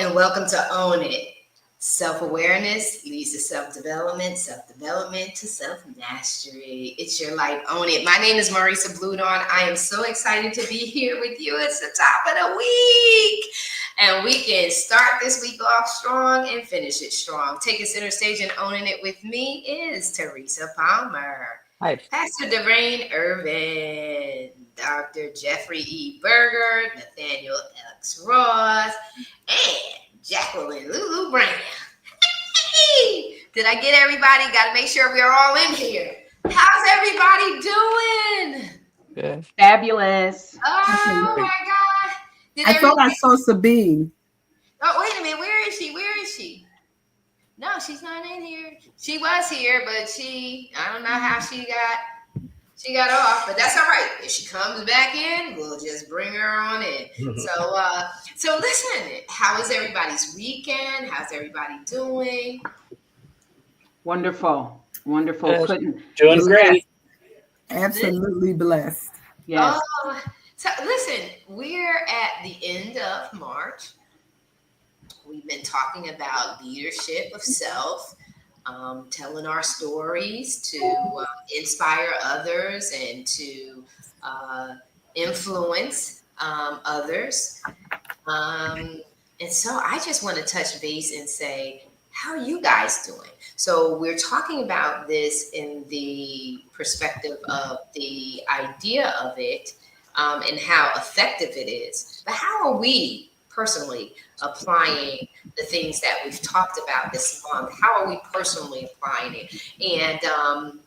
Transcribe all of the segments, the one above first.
and welcome to Own It. Self-awareness leads to self-development to self-mastery. It's your life, own it. My name is Marisa Bludon. I am so excited to be here with you. It's the top of the week. And we can start this week off strong and finish it strong. Taking center stage and owning it with me is Teresa Palmer, Hi. Pastor Dwayne Irvin, Dr. Jeffrey E. Berger, Nathaniel X. Ross, and Jacqueline Lulu Brown. Hey, did I get everybody? Got to make sure we're all in here. How's everybody doing? Good. Fabulous. Oh my God. I thought I saw Sabine. Oh, wait a minute. Where is she? No, she's not in here. She was here, but I don't know how she got off, but that's all right. If she comes back in, we'll just bring her on in. So listen, how is everybody's weekend? How's everybody doing? Wonderful. Good. Doing great. Absolutely blessed. Yes. So listen, we're at the end of March. We've been talking about leadership of self, telling our stories to inspire others and to influence others. And so I just want to touch base and say, how are you guys doing? So we're talking about this in the perspective of the idea of it and how effective it is. But how are we personally applying the things that we've talked about this month? How are we personally applying it? And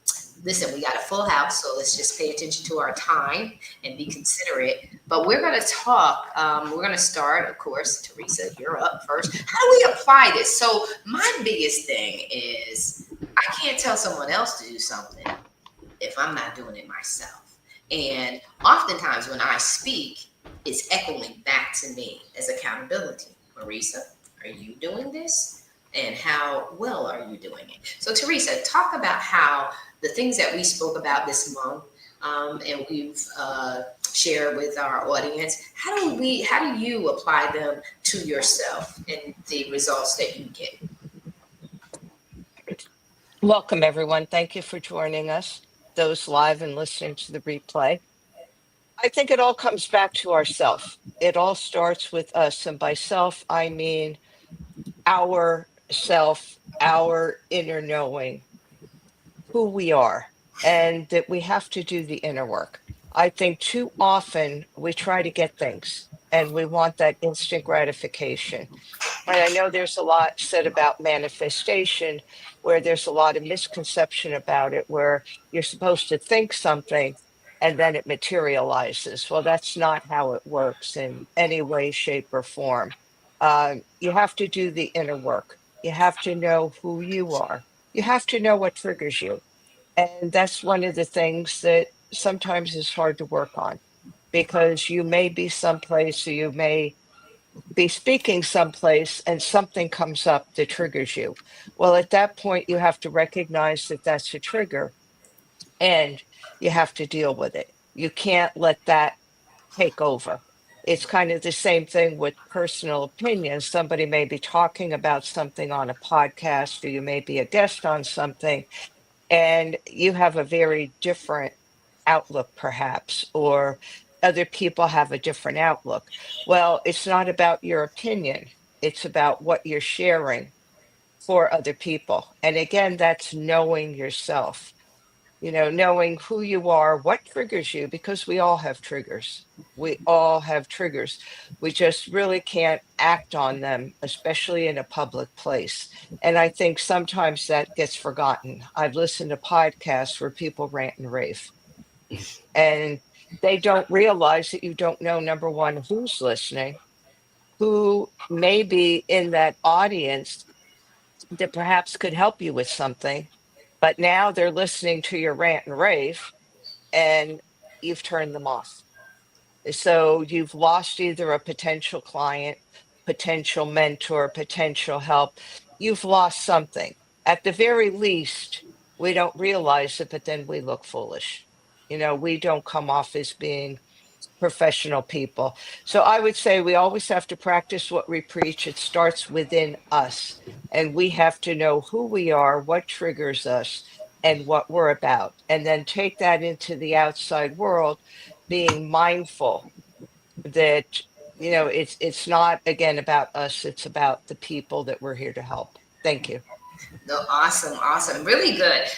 listen, we got a full house, so let's just pay attention to our time and be considerate. But we're going to talk. We're going to start, of course. Teresa, you're up first. How do we apply this? So my biggest thing is I can't tell someone else to do something if I'm not doing it myself. And oftentimes when I speak, it's echoing back to me as accountability. Marisa, are you doing this? And how well are you doing it? So Teresa, talk about how the things that we spoke about this month and we've shared with our audience, how do you apply them to yourself and the results that you get? Welcome, everyone. Thank you for joining us, those live and listening to the replay. I think it all comes back to ourself. It all starts with us. And by self, I mean our self, our inner knowing, who we are, and that we have to do the inner work. I think too often we try to get things and we want that instant gratification. Right? I know there's a lot said about manifestation, where there's a lot of misconception about it, where you're supposed to think something and then it materializes. Well, that's not how it works in any way, shape, or form. You have to do the inner work. You have to know who you are. You have to know what triggers you. And that's one of the things that sometimes is hard to work on, because you may be someplace, or you may be speaking someplace and something comes up that triggers you. Well, at that point, you have to recognize that that's a trigger and you have to deal with it. You can't let that take over. It's kind of the same thing with personal opinions. Somebody may be talking about something on a podcast, or you may be a guest on something, and you have a very different outlook, perhaps, or other people have a different outlook. Well, it's not about your opinion, it's about what you're sharing for other people. And again, that's knowing yourself, knowing who you are, what triggers you, because we all have triggers. We all have triggers. We just really can't act on them, especially in a public place. And I think sometimes that gets forgotten. I've listened to podcasts where people rant and rave, and they don't realize that you don't know, number one, who's listening, who may be in that audience that perhaps could help you with something, but now they're listening to your rant and rave and you've turned them off. So you've lost either a potential client, potential mentor, potential help. You've lost something. At the very least, we don't realize it, but then we look foolish. We don't come off as being professional people. So I would say we always have to practice what we preach. It starts within us, and we have to know who we are, what triggers us, and what we're about, and then take that into the outside world, being mindful that it's not again about us, it's about the people that we're here to help. Thank you. No, awesome, awesome, really good.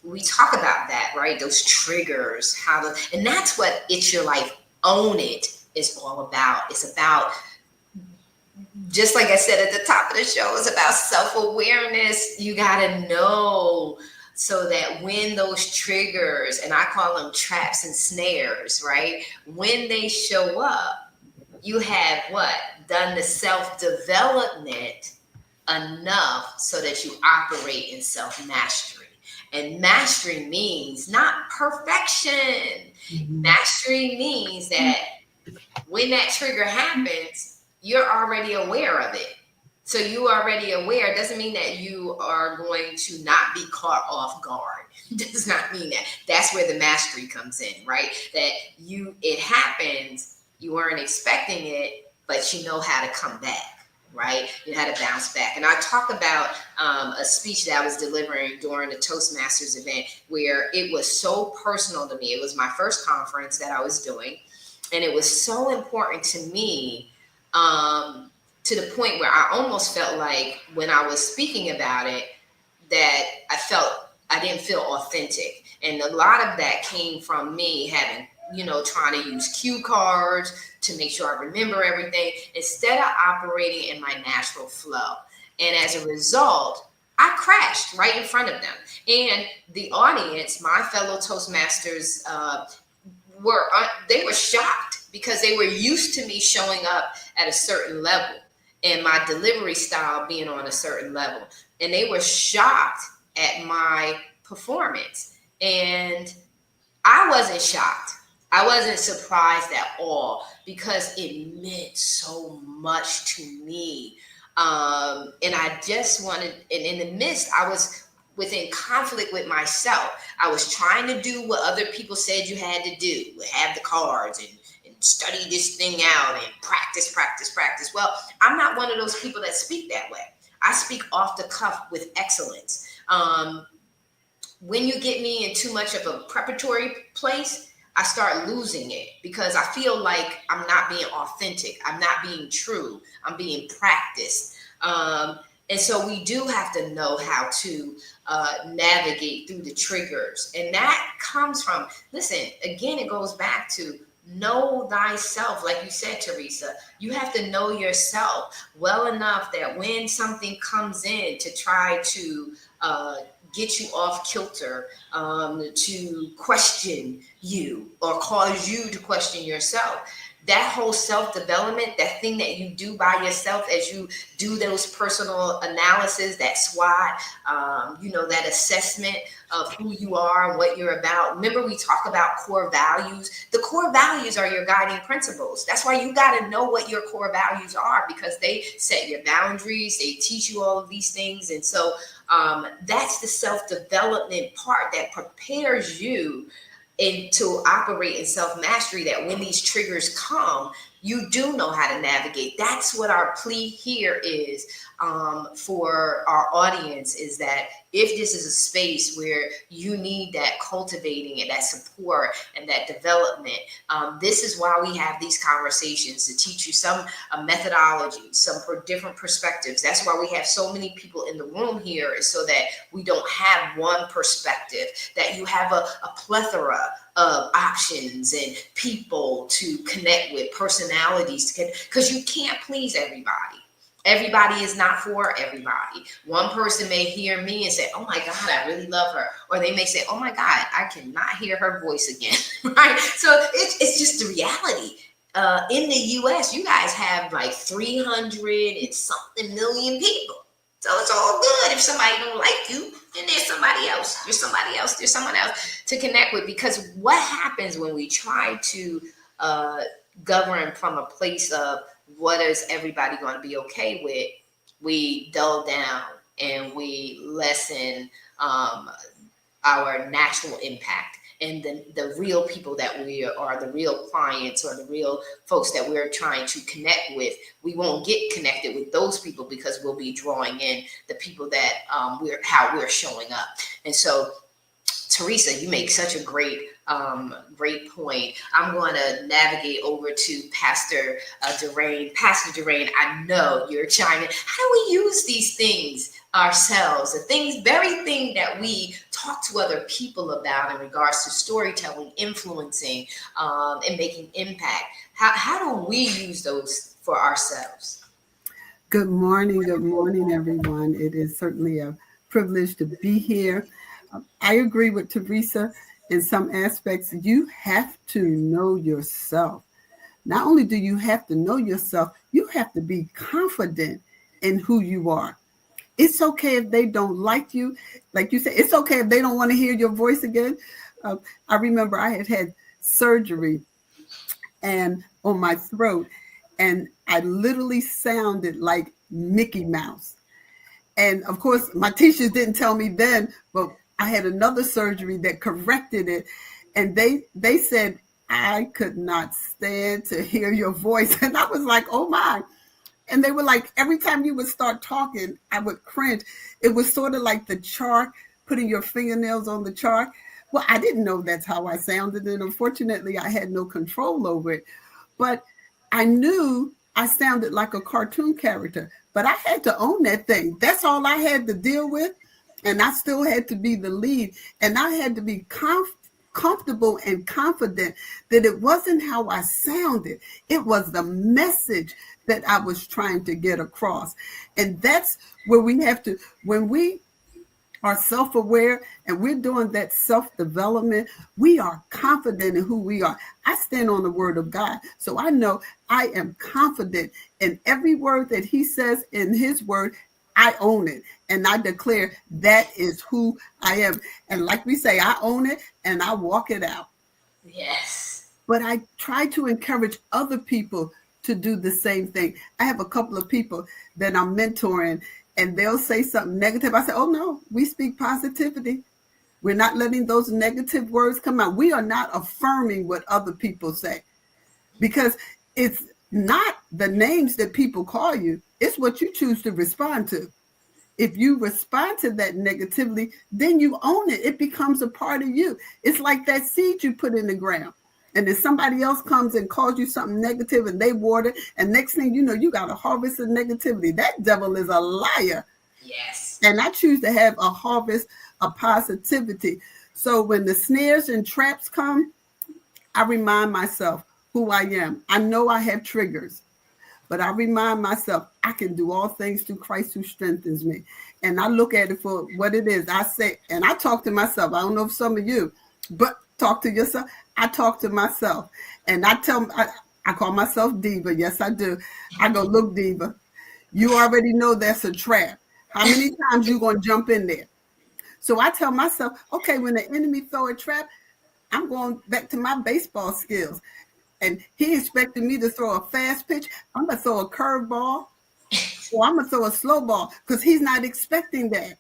We talk about that, right? Those triggers, and that's what It's Your Life, Own It is all about. It's about, just like I said at the top of the show, it's about self-awareness. You got to know, so that when those triggers, and I call them traps and snares, right? When they show up, you have what? Done the self-development enough so that you operate in self-mastery. And mastery means not perfection. Mastery means that when that trigger happens, you're already aware of it. So you already aware doesn't mean that you are going to not be caught off guard. Does not mean that. That's where the mastery comes in, right? That it happens, you weren't expecting it, but you know how to come back, right? You had to bounce back. And I talk about a speech that I was delivering during the Toastmasters event where it was so personal to me. It was my first conference that I was doing, and it was so important to me, to the point where I almost felt like when I was speaking about it, that I didn't feel authentic. And a lot of that came from me having, trying to use cue cards to make sure I remember everything instead of operating in my natural flow. And as a result, I crashed right in front of them. And the audience, my fellow Toastmasters, they were shocked because they were used to me showing up at a certain level and my delivery style being on a certain level. And they were shocked at my performance. And I wasn't shocked. I wasn't surprised at all because it meant so much to me. And I just wanted, and in the midst, I was within conflict with myself. I was trying to do what other people said you had to do, have the cards and study this thing out and practice. Well, I'm not one of those people that speak that way. I speak off the cuff with excellence. When you get me in too much of a preparatory place, I start losing it because I feel like I'm not being authentic. I'm not being true. I'm being practiced. And so we do have to know how to navigate through the triggers. And that comes from, listen, again, it goes back to know thyself. Like you said, Teresa, you have to know yourself well enough that when something comes in to try to get you off kilter, to question you or cause you to question yourself, that whole self-development, that thing that you do by yourself as you do those personal analysis, that SWOT, that assessment of who you are and what you're about. Remember, we talk about core values. The core values are your guiding principles. That's why you got to know what your core values are, because they set your boundaries. They teach you all of these things. And so that's the self-development part that prepares you and to operate in self-mastery, that when these triggers come, you do know how to navigate. That's what our plea here is for our audience, is that if this is a space where you need that cultivating and that support and that development, this is why we have these conversations, to teach you some methodology, some different perspectives. That's why we have so many people in the room here, is so that we don't have one perspective, that you have a plethora of options and people to connect with, personalities, because you can't please everybody. Everybody is not for everybody. One person may hear me and say, oh my God, I really love her. Or they may say, oh my God, I cannot hear her voice again, right? So it's just the reality. In the US, you guys have like 300 and something million people. So it's all good. If somebody don't like you, then there's somebody else. There's somebody else. There's someone else to connect with. Because what happens when we try to govern from a place of what is everybody going to be okay with, we dull down and we lessen our natural impact. and the real people that we are, the real clients or the real folks that we're trying to connect with, we won't get connected with those people because we'll be drawing in the people that we're showing up. And so, Teresa, you make such a great point. I'm going to navigate over to Pastor Durain. Pastor Durain, I know you're chiming. How do we use these things ourselves? The very thing that we talk to other people about in regards to storytelling, influencing, and making impact. How do we use those for ourselves? Good morning, everyone. It is certainly a privilege to be here. I agree with Teresa in some aspects. You have to know yourself. Not only do you have to know yourself, you have to be confident in who you are. It's okay if they don't like you. Like you said, it's okay if they don't want to hear your voice again. I remember I had surgery and on my throat, and I literally sounded like Mickey Mouse. And of course, my teachers didn't tell me then, but I had another surgery that corrected it. And they said, I could not stand to hear your voice. And I was like, oh my. And they were like, every time you would start talking, I would cringe. It was sort of like the chalk, putting your fingernails on the chalk. Well, I didn't know that's how I sounded. And unfortunately, I had no control over it. But I knew I sounded like a cartoon character. But I had to own that thing. That's all I had to deal with. And I still had to be the lead. And I had to be comfortable and confident that it wasn't how I sounded. It was the message that I was trying to get across. And that's where we have to, when we are self-aware and we're doing that self-development, we are confident in who we are. I stand on the word of God. So I know I am confident in every word that he says in his word. I own it. And I declare that is who I am. And like we say, I own it and I walk it out. Yes. But I try to encourage other people to do the same thing. I have a couple of people that I'm mentoring and they'll say something negative. I say, oh no, we speak positivity. We're not letting those negative words come out. We are not affirming what other people say, because it's not the names that people call you. It's what you choose to respond to. If you respond to that negatively, then you own it. It becomes a part of you. It's like that seed you put in the ground. And then somebody else comes and calls you something negative and they water, and next thing you know, you got a harvest of negativity. That devil is a liar. Yes. And I choose to have a harvest of positivity. So when the snares and traps come, I remind myself who I am. I know I have triggers, but I remind myself I can do all things through Christ who strengthens me. And I look at it for what it is. I say, and I talk to myself. I don't know if some of you, but talk to yourself. I talk to myself, and I call myself Diva. Yes, I do. I go, look, Diva, you already know that's a trap. How many times you going to jump in there? So I tell myself, okay, when the enemy throw a trap, I'm going back to my baseball skills. And he expected me to throw a fast pitch. I'm going to throw a curveball, or I'm going to throw a slow ball, because he's not expecting that.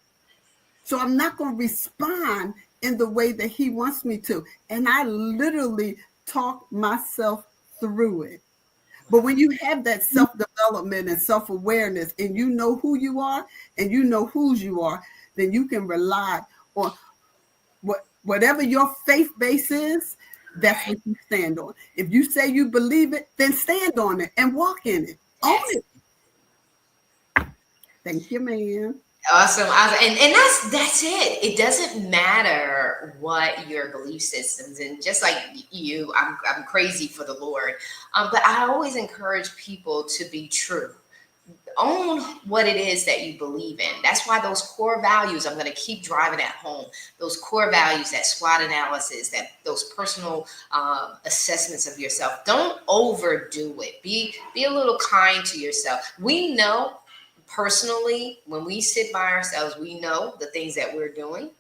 So I'm not going to respond in the way that he wants me to. And I literally talk myself through it. But when you have that self-development and self-awareness, and you know who you are and you know whose you are, then you can rely on whatever your faith base is. That's what you stand on. If you say you believe it, then stand on it and walk in it. Own it. Thank you, ma'am. Awesome. And that's it. It doesn't matter what your belief systems, and just like you, I'm crazy for the Lord. But I always encourage people to be true. Own what it is that you believe in. That's why those core values, I'm going to keep driving at home. Those core values, that SWOT analysis, that those personal assessments of yourself. Don't overdo it. Be a little kind to yourself. We know personally, when we sit by ourselves, we know the things that we're doing,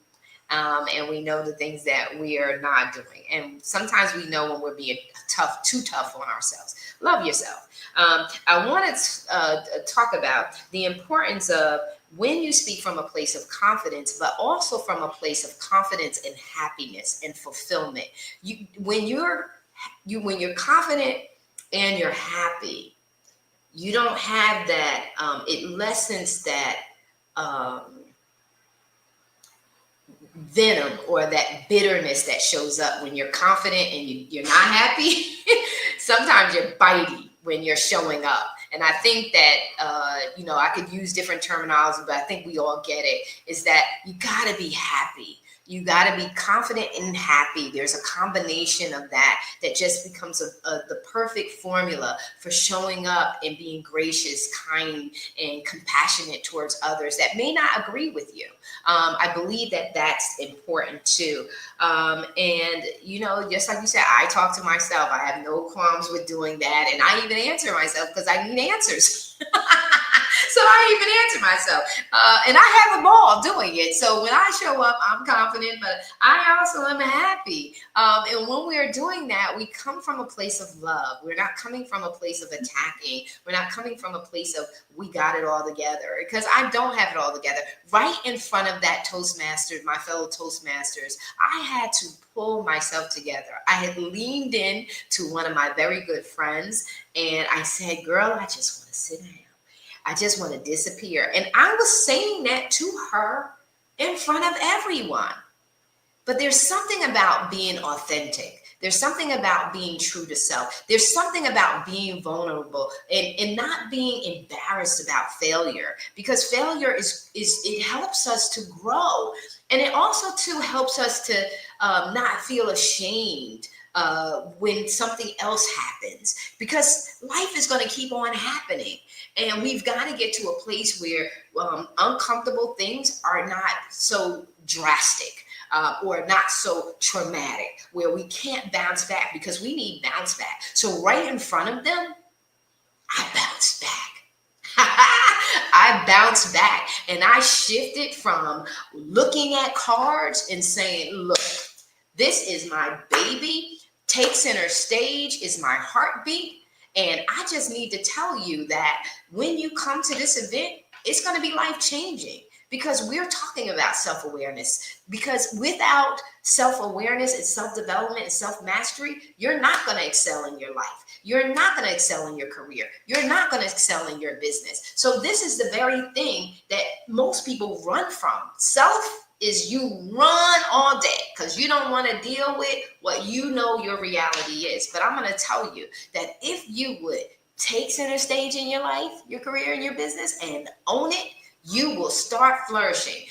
and we know the things that we are not doing. And sometimes we know when we're being too tough on ourselves. Love yourself. I want to talk about the importance of when you speak from a place of confidence, but also from a place of confidence and happiness and fulfillment. When you're confident and you're happy, you don't have that. It lessens that venom or that bitterness that shows up when you're confident and you're not happy. Sometimes you're bitey when you're showing up. And I think that, I could use different terminology, but I think we all get it, is that you got to be happy. You got to be confident and happy. There's a combination of that just becomes the perfect formula for showing up and being gracious, kind, and compassionate towards others that may not agree with you. I believe that that's important too. And, just like you said, I talk to myself. I have no qualms with doing that. And I even answer myself because I need answers. So I even answer myself. And I have a ball doing it. So when I show up, I'm confident, but I also am happy. And when we're doing that, we come from a place of love. We're not coming from a place of attacking. We're not coming from a place of we got it all together, because I don't have it all together. Right in front of that Toastmasters, my fellow Toastmasters, I had to pull myself together. I had leaned in to one of my very good friends and I said, girl, I just want to sit down. I just want to disappear. And I was saying that to her in front of everyone. But there's something about being authentic. There's something about being true to self. There's something about being vulnerable and not being embarrassed about failure, because failure it helps us to grow. And it also too helps us to not feel ashamed when something else happens, because life is going to keep on happening. And we've got to get to a place where uncomfortable things are not so drastic or not so traumatic, where we can't bounce back, because we need bounce back. So right in front of them, I bounced back. I bounced back and I shifted from looking at cards and saying, look, this is my baby. Take center stage is my heartbeat. And I just need to tell you that when you come to this event, it's going to be life-changing, because we're talking about self-awareness. Because without self-awareness and self-development and self-mastery, you're not going to excel in your life. You're not going to excel in your career. You're not going to excel in your business. So this is the very thing that most people run from. Self is you run all day because you don't want to deal with what you know your reality is. But I'm going to tell you that if you would take center stage in your life, your career, and your business and own it, you will start flourishing.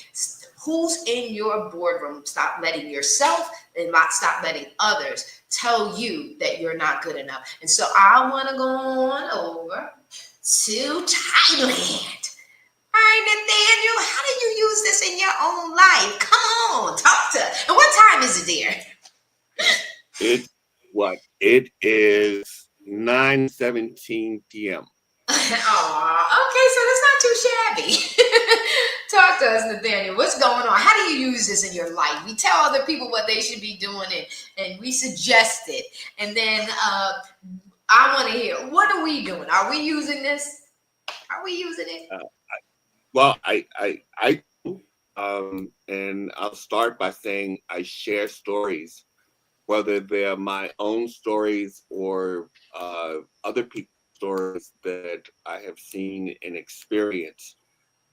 Who's in your boardroom? Stop letting yourself and stop letting others tell you that you're not good enough. And so I want to go on over to Thailand. All right, Nathaniel, how do you use this in your own life? Come on, talk to us. And what time is it there? It is 9:17 p.m. Okay, so that's not too shabby. Talk to us, Nathaniel. What's going on? How do you use this in your life? We tell other people what they should be doing, and we suggest it. And then I want to hear, what are we doing? Are we using this? Are we using it? Well, I do, and I'll start by saying I share stories, whether they're my own stories or other people's stories that I have seen and experienced.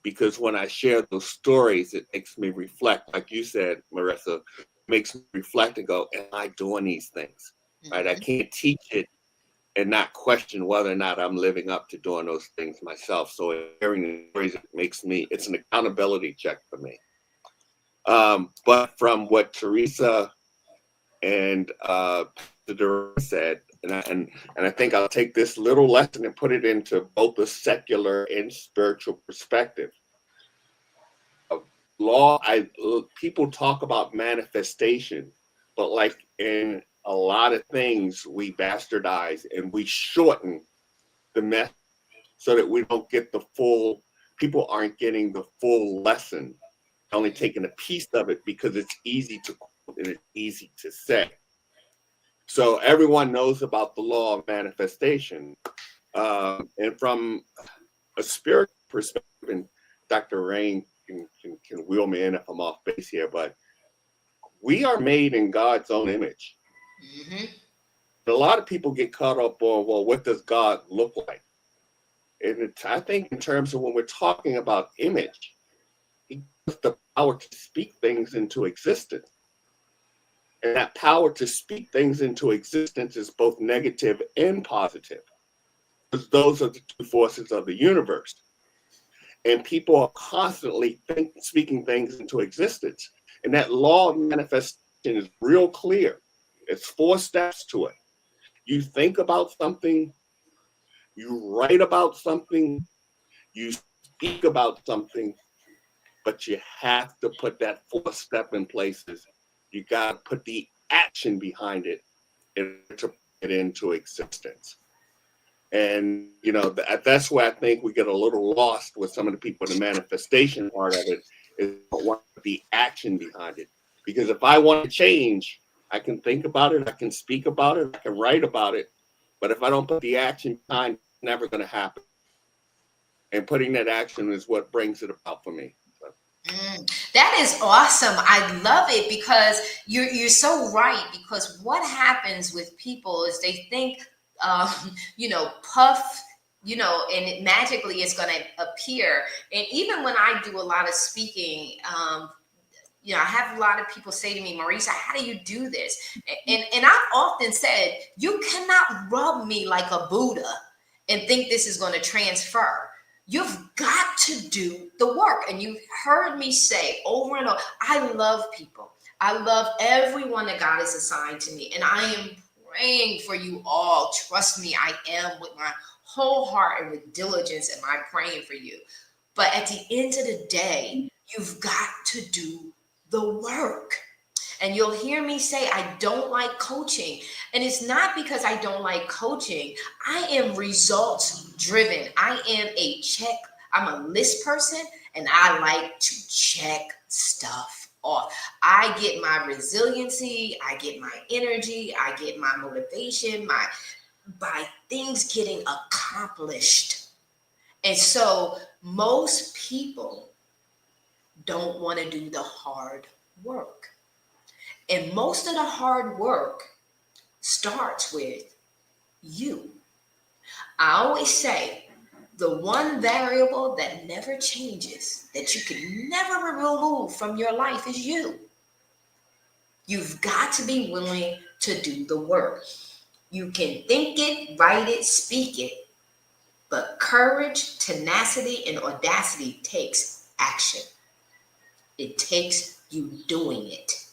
Because when I share those stories, it makes me reflect. Like you said, Marissa, makes me reflect and go, am I doing these things? Mm-hmm. Right? I can't teach it and not question whether or not I'm living up to doing those things myself. So hearing the stories it's an accountability check for me. But from what Teresa and Pastor said, and I think I'll take this little lesson and put it into both a secular and spiritual perspective. People talk about manifestation, but like in a lot of things, we bastardize and we shorten the message so that we don't get people aren't getting the full lesson, only taking a piece of it because it's easy to quote and it's easy to say. So everyone knows about the law of manifestation. And from a spiritual perspective, Dr. Rain can wheel me in if I'm off base here, but we are made in God's own image. Mm-hmm. A lot of people get caught up on, well, what does God look like? And I think in terms of when we're talking about image, he gives the power to speak things into existence. And that power to speak things into existence is both negative and positive, because those are the two forces of the universe. And people are constantly speaking things into existence. And that law of manifestation is real clear. It's 4 steps to it. You think about something, you write about something, you speak about something, but you have to put that 4th step in places. You got to put the action behind it in order to put it into existence. And, you know, that's where I think we get a little lost with some of the people in the manifestation part of it, is what the action behind it. Because if I want to change, I can think about it, I can speak about it, I can write about it. But if I don't put the action behind it, it's never going to happen. And putting that action is what brings it about for me. That is awesome. I love it, because you're so right. Because what happens with people is they think, puff, and it magically is going to appear. And even when I do a lot of speaking, I have a lot of people say to me, Marisa, how do you do this? And I've often said, you cannot rub me like a Buddha and think this is going to transfer. You've got to do the work. And you've heard me say over and over, I love people. I love everyone that God has assigned to me. And I am praying for you all. Trust me, I am, with my whole heart and with diligence am I praying for you. But at the end of the day, you've got to do the work. And you'll hear me say, I don't like coaching. And it's not because I don't like coaching. I am results driven. I'm a list person, and I like to check stuff off. I get my resiliency, I get my energy, I get my motivation, by things getting accomplished. And so most people don't want to do the hard work. And most of the hard work starts with you. I always say the one variable that never changes, that you can never remove from your life, is you. You've got to be willing to do the work. You can think it, write it, speak it, but courage, tenacity, and audacity takes action. It takes you doing it.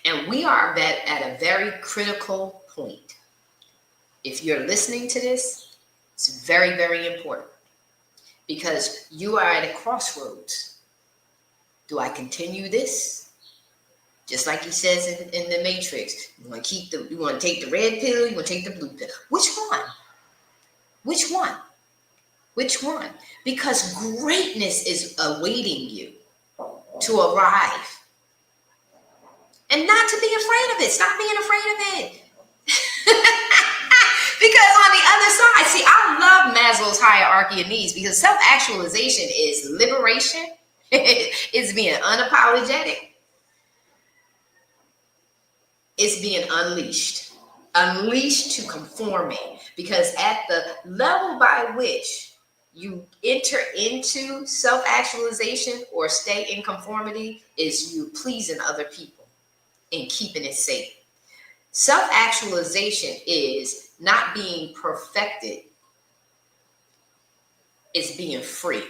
And we are at a very critical point. If you're listening to this, it's very, very important, because you are at a crossroads. Do I continue this? Just like he says in the Matrix, you want to take the red pill, you want to take the blue pill. Which one? Which one? Which one? Because greatness is awaiting you to arrive. And not to be afraid of it. Stop being afraid of it. Because on the other side, see, I love Maslow's hierarchy of needs, because self-actualization is liberation. It's being unapologetic. It's being unleashed to conforming. Because at the level by which you enter into self-actualization or stay in conformity is you pleasing other people and keeping it safe. Self-actualization is not being perfected. It's being free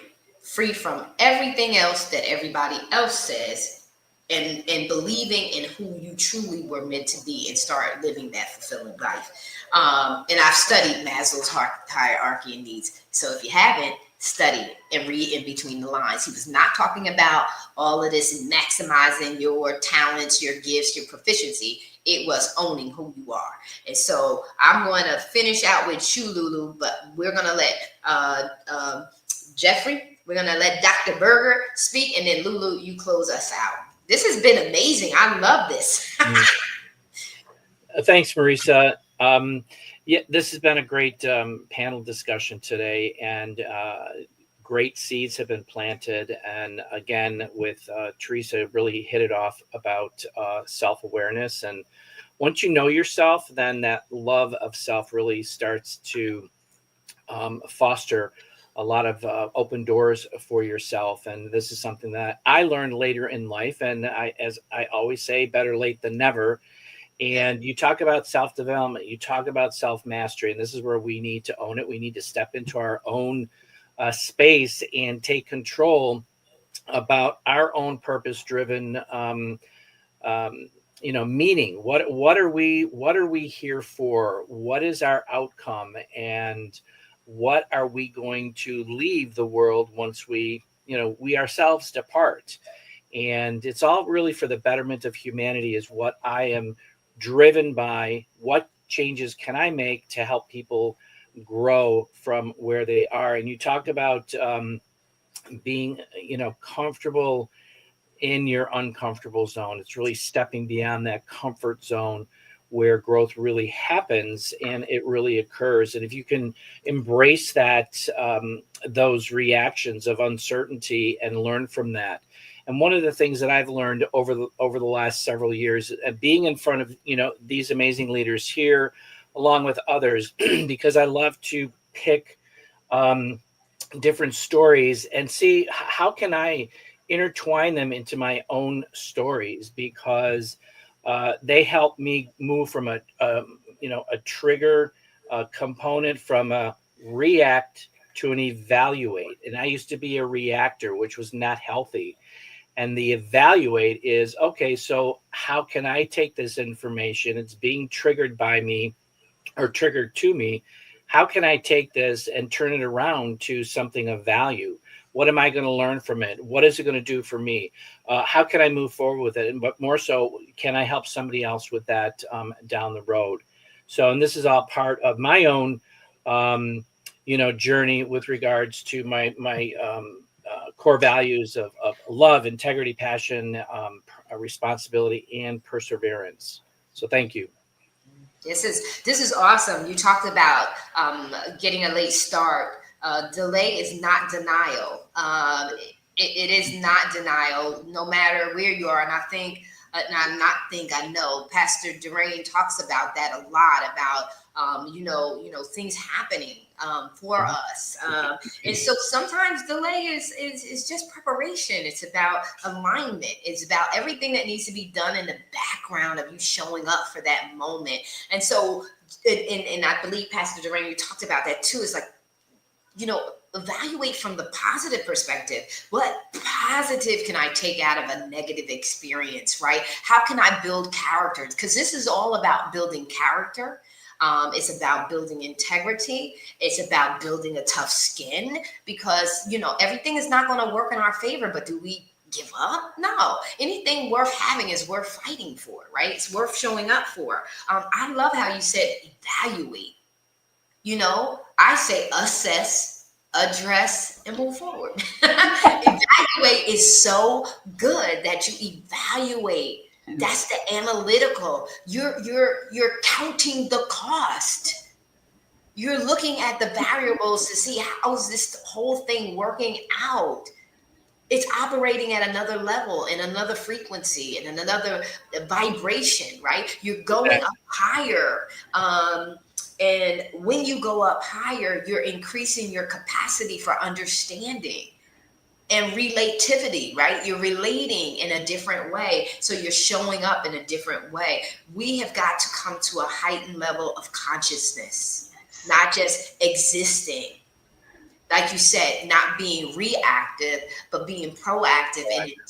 from everything else that everybody else says, and believing in who you truly were meant to be, and start living that fulfilling life. And I've studied Maslow's hierarchy of needs. So if you haven't, study and read in between the lines. He was not talking about all of this maximizing your talents, your gifts, your proficiency. It was owning who you are. And so I'm going to finish out with you, Lulu, but we're going to let Jeffrey, we're going to let Dr. Berger speak, and then Lulu, you close us out. This has been amazing. I love this. Thanks, Marisa. Yeah, this has been a great panel discussion today, and great seeds have been planted. And again, with Teresa, really hit it off about self-awareness. And once you know yourself, then that love of self really starts to foster a lot of open doors for yourself. And this is something that I learned later in life. And as I always say, better late than never. And you talk about self-development, you talk about self-mastery, and this is where we need to own it. We need to step into our own space and take control about our own purpose-driven meaning. What are we here for? What is our outcome? And what are we going to leave the world once we ourselves depart? And it's all really for the betterment of humanity is what I am driven by. What changes can I make to help people grow from where they are? And you talked about being, comfortable in your uncomfortable zone. It's really stepping beyond that comfort zone where growth really happens and it really occurs. And if you can embrace that, those reactions of uncertainty and learn from that. And one of the things that I've learned over the last several years, being in front of, these amazing leaders here, along with others, because I love to pick different stories and see how can I intertwine them into my own stories, because they help me move from a trigger component, from a react to an evaluate. And I used to be a reactor, which was not healthy. And the evaluate is, okay, so how can I take this information? It's being triggered by me or triggered to me. How can I take this and turn it around to something of value? What am I going to learn from it? What is it going to do for me? How can I move forward with it? But more so, can I help somebody else with that down the road? So, and this is all part of my own, journey with regards to my core values of love, integrity, passion, responsibility, and perseverance. So thank you. This is awesome. You talked about getting a late start. Delay is not denial. It is not denial, no matter where you are. And I know Pastor Durain talks about that a lot, about things happening for us. And so sometimes delay is just preparation. It's about alignment. It's about everything that needs to be done in the background of you showing up for that moment. And so, and I believe Pastor Durain, you talked about that too. It's like, evaluate from the positive perspective. What positive can I take out of a negative experience, right? How can I build characters? Because this is all about building character. It's about building integrity. It's about building a tough skin, because, everything is not going to work in our favor, but do we give up? No. Anything worth having is worth fighting for, right? It's worth showing up for. I love how you said evaluate. I say assess, address, and move forward. Evaluate is so good that you evaluate. That's the analytical. You're counting the cost. You're looking at the variables to see how is this whole thing working out. It's operating at another level, in another frequency, in another vibration, right? You're going up higher. And when you go up higher, you're increasing your capacity for understanding and relativity, right? You're relating in a different way. So you're showing up in a different way. We have got to come to a heightened level of consciousness, not just existing. Like you said, not being reactive, but being proactive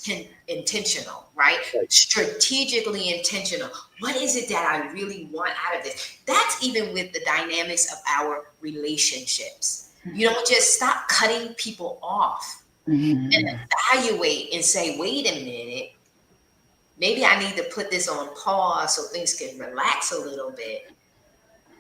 and intentional, right? Strategically intentional. What is it that I really want out of this? That's even with the dynamics of our relationships. You don't just stop cutting people off and evaluate and say, wait a minute, maybe I need to put this on pause so things can relax a little bit.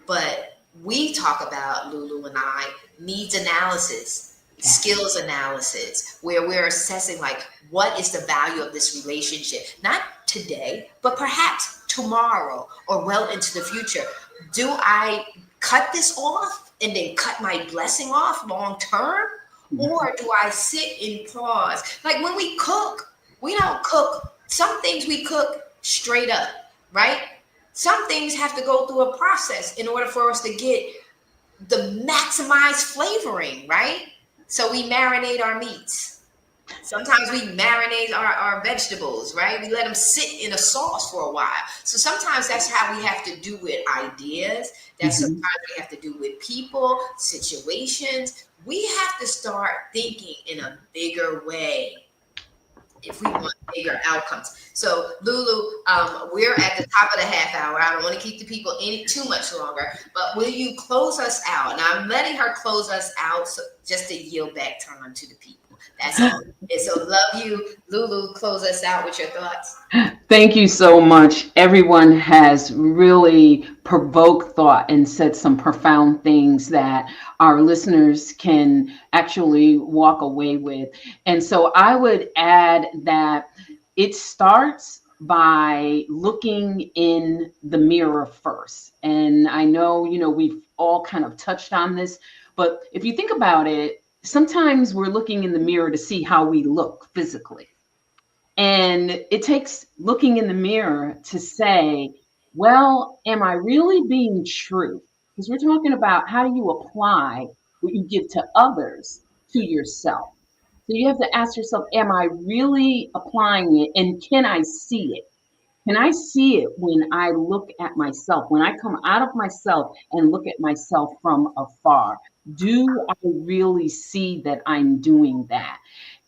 But we talk about, Lulu and I, needs analysis, skills analysis, where we're assessing, like, what is the value of this relationship? Not today, but perhaps tomorrow or well into the future. Do I cut this off and then cut my blessing off long term? Or do I sit and pause? Like when we cook, we don't cook. Some things we cook straight up, right? Some things have to go through a process in order for us to get the maximized flavoring, right? So we marinate our meats. Sometimes we marinate our vegetables, right? We let them sit in a sauce for a while. So sometimes that's how we have to do with ideas. That's Mhm. sometimes we have to do with people, situations. We have to start thinking in a bigger way if we want bigger outcomes. So Lulu, we're at the top of the half hour. I don't want to keep the people any too much longer, but will you close us out? And I'm letting her close us out so just to yield back time to the people. That's all. And so love you. Lulu, close us out with your thoughts. Thank you so much. Everyone has really provoked thought and said some profound things that our listeners can actually walk away with. And so I would add that it starts by looking in the mirror first. And I know, we've all kind of touched on this, but if you think about it, sometimes we're looking in the mirror to see how we look physically. And it takes looking in the mirror to say, well, am I really being true? Because we're talking about how do you apply what you give to others to yourself. So you have to ask yourself, am I really applying it? And can I see it? Can I see it when I look at myself, when I come out of myself and look at myself from afar? Do I really see that I'm doing that?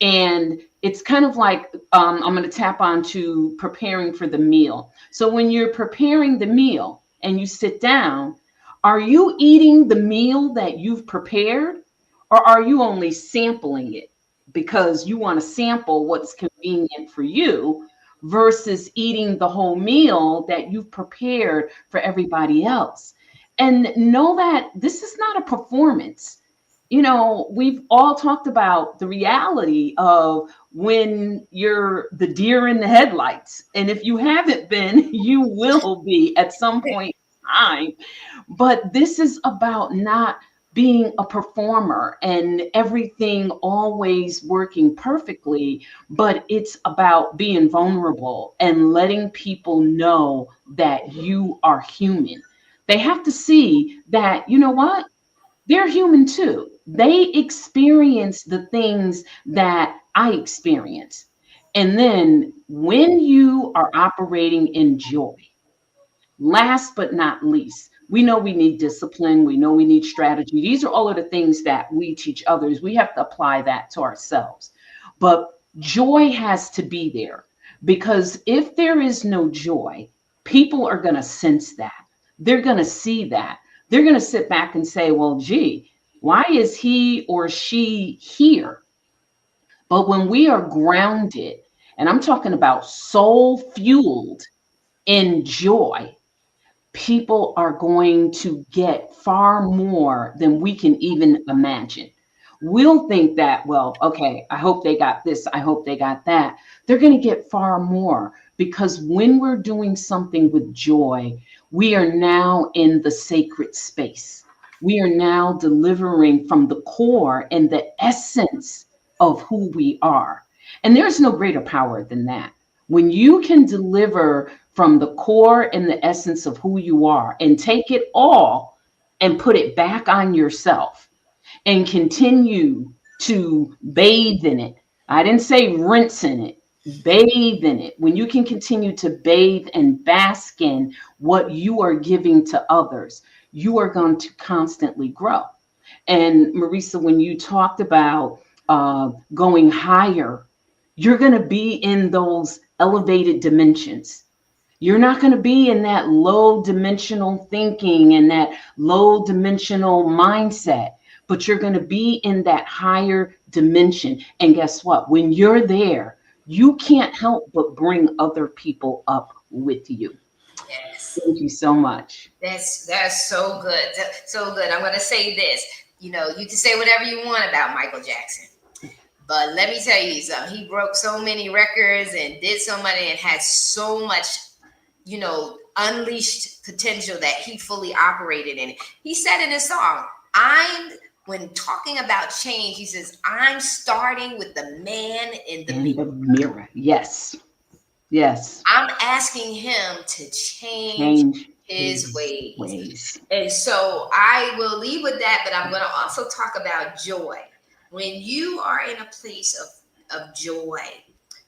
And it's kind of like I'm going to tap on to preparing for the meal. So when you're preparing the meal and you sit down, are you eating the meal that you've prepared, or are you only sampling it because you want to sample what's convenient for you versus eating the whole meal that you've prepared for everybody else? And know that this is not a performance. We've all talked about the reality of when you're the deer in the headlights. And if you haven't been, you will be at some point in time. But this is about not being a performer and everything always working perfectly, but it's about being vulnerable and letting people know that you are human. They have to see that, you know what? They're human too. They experience the things that I experience. And then when you are operating in joy, last but not least, we know we need discipline. We know we need strategy. These are all of the things that we teach others. We have to apply that to ourselves. But joy has to be there, because if there is no joy, people are going to sense that. They're going to see that. They're going to sit back and say, well, gee, why is he or she here? But when we are grounded, and I'm talking about soul fueled in joy, people are going to get far more than we can even imagine. We'll think that, well, okay, I hope they got this, I hope they got that. They're going to get far more, because when we're doing something with joy, we are now in the sacred space. We are now delivering from the core and the essence of who we are. And there's no greater power than that. When you can deliver from the core and the essence of who you are and take it all and put it back on yourself and continue to bathe in it. I didn't say rinse in it, bathe in it. When you can continue to bathe and bask in what you are giving to others, you are going to constantly grow. And Marisa, when you talked about going higher, you're going to be in those elevated dimensions. You're not going to be in that low dimensional thinking and that low dimensional mindset, but you're going to be in that higher dimension. And guess what? When you're there, you can't help but bring other people up with you. Yes. Thank you so much. That's so good. So good. I'm going to say this. You can say whatever you want about Michael Jackson. But let me tell you something. He broke so many records and did so much and had so much, unleashed potential that he fully operated in it. He said in his song, when talking about change, he says, I'm starting with the man in the In mirror. the mirror. Yes. Yes. I'm asking him to change Change his ways. ways. And so I will leave with that, but I'm going to also talk about joy. When you are in a place of joy,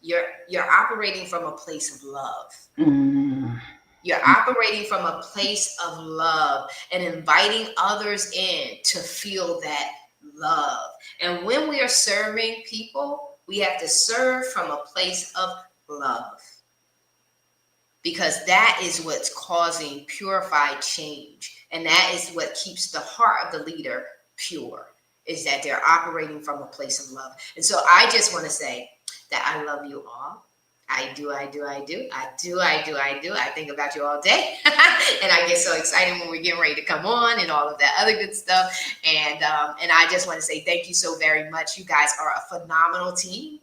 you're operating from a place of love. Mm. You're operating from a place of love and inviting others in to feel that love. And when we are serving people, we have to serve from a place of love, because that is what's causing purified change. And that is what keeps the heart of the leader pure, is that they're operating from a place of love. And so I just want to say that I love you all. I do. I think about you all day. And I get so excited when we're getting ready to come on and all of that other good stuff. And I just want to say thank you so very much. You guys are a phenomenal team.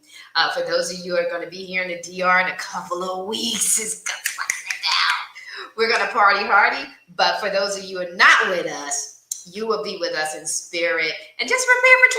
For those of you who are going to be here in the DR in a couple of weeks, we're going to party hardy. But for those of you who are not with us, you will be with us in spirit. And just prepare for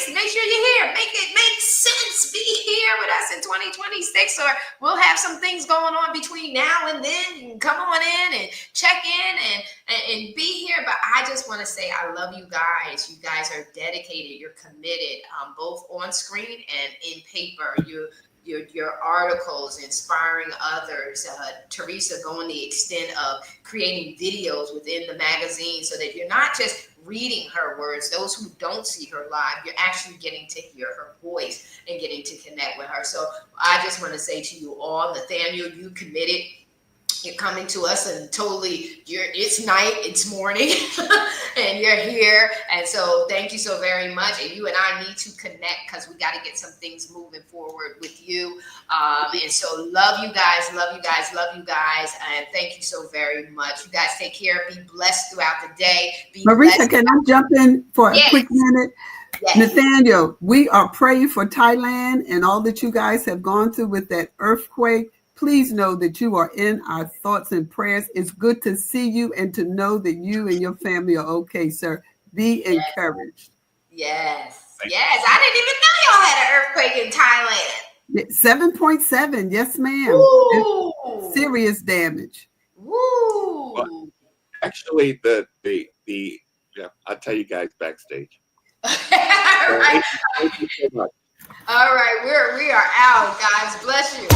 2026. Make sure you're here. Make it make sense. Be here with us in 2026, or we'll have some things going on between now and then. You can come on in and check in and be here. But I just want to say I love you guys. You guys are dedicated. You're committed, both on screen and in paper. Your articles inspiring others. Teresa going the extent of creating videos within the magazine so that you're not just reading her words. Those who don't see her live, you're actually getting to hear her voice and getting to connect with her. So I just want to say to you all, Nathaniel, you committed. You're coming to us and totally it's night, it's morning, and you're here. And so thank you so very much. And you and I need to connect because we got to get some things moving forward with you. And so love you guys. And thank you so very much. You guys take care. Be blessed throughout the day. Marisa, can I jump in for a quick minute? Yes. Nathaniel, we are praying for Thailand and all that you guys have gone through with that earthquake. Please know that you are in our thoughts and prayers. It's good to see you and to know that you and your family are okay, sir. Be encouraged. Yes. I didn't even know y'all had an earthquake in Thailand. 7.7. Yes, ma'am. Ooh. Serious damage. Woo. Well, actually, I'll tell you guys backstage. All right. Thank you so much. All right. We are out, guys. Bless you.